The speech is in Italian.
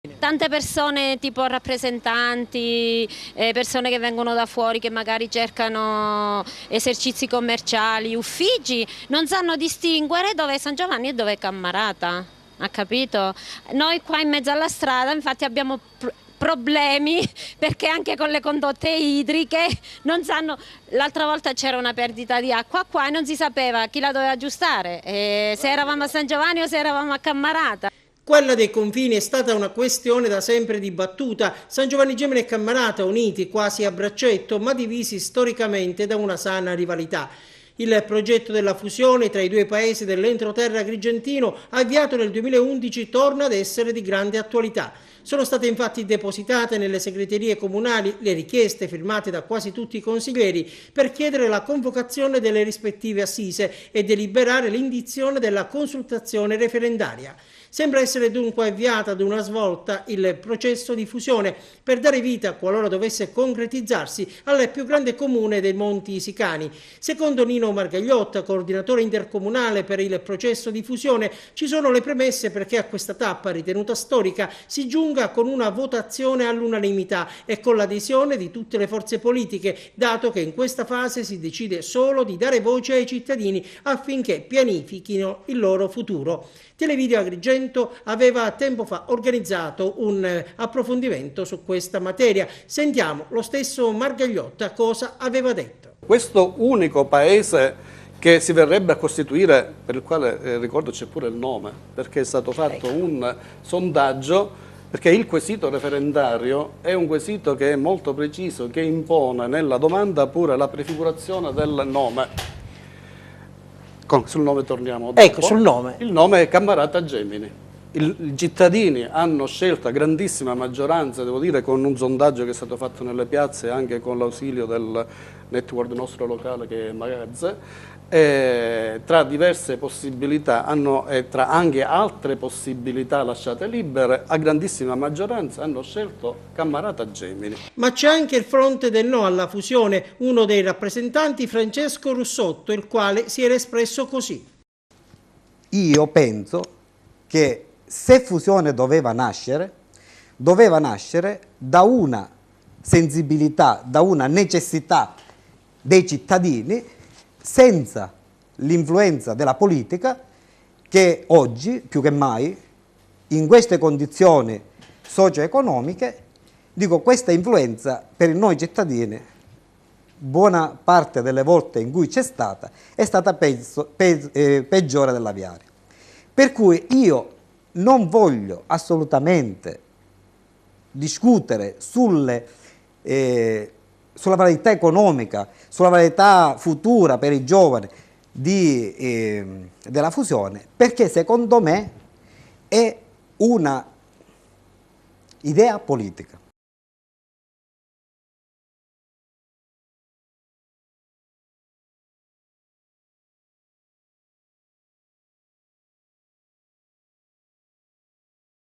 Tante persone tipo rappresentanti, persone che vengono da fuori che magari cercano esercizi commerciali, uffici, non sanno distinguere dove è San Giovanni e dove è Cammarata, ha capito? Noi qua in mezzo alla strada infatti abbiamo problemi perché anche con le condotte idriche non sanno, l'altra volta c'era una perdita di acqua qua e non si sapeva chi la doveva aggiustare, se eravamo a San Giovanni o se eravamo a Cammarata. Quella dei confini è stata una questione da sempre dibattuta. San Giovanni Gemini e Cammarata uniti quasi a braccetto, ma divisi storicamente da una sana rivalità. Il progetto della fusione tra i due paesi dell'entroterra agrigentino, avviato nel 2011, torna ad essere di grande attualità. Sono state infatti depositate nelle segreterie comunali le richieste firmate da quasi tutti i consiglieri per chiedere la convocazione delle rispettive assise e deliberare l'indizione della consultazione referendaria. Sembra essere dunque avviata ad una svolta il processo di fusione per dare vita, qualora dovesse concretizzarsi, al più grande comune dei Monti Isicani. Secondo Nino Margagliotta, coordinatore intercomunale per il processo di fusione, ci sono le premesse perché a questa tappa ritenuta storica si giunga con una votazione all'unanimità e con l'adesione di tutte le forze politiche, dato che in questa fase si decide solo di dare voce ai cittadini affinché pianifichino il loro futuro. Televideo Agrigento aveva tempo fa organizzato un approfondimento su questa materia. Sentiamo lo stesso Margagliotta cosa aveva detto. Questo unico paese che si verrebbe a costituire, per il quale ricordo c'è pure il nome, perché è stato fatto un sondaggio, perché il quesito referendario è un quesito che è molto preciso, che impone nella domanda pure la prefigurazione del nome. Sul nome torniamo dopo. Ecco, sul nome. Il nome è Cammarata Gemini. I cittadini hanno scelto a grandissima maggioranza, devo dire, con un sondaggio che è stato fatto nelle piazze anche con l'ausilio del network nostro locale che è Magazze, tra diverse possibilità, tra anche altre possibilità lasciate libere, a grandissima maggioranza hanno scelto Cammarata Gemini. Ma c'è anche il fronte del no alla fusione, uno dei rappresentanti, Francesco Russotto, il quale si era espresso così. Io penso che se fusione doveva nascere da una sensibilità, da una necessità dei cittadini, senza l'influenza della politica che oggi, più che mai, in queste condizioni socio-economiche, dico, questa influenza per noi cittadini, buona parte delle volte in cui c'è stata, è stata peggiore dell'aviare. Per cui io non voglio assolutamente discutere sulla validità economica, sulla validità futura per i giovani della fusione, perché secondo me è una idea politica.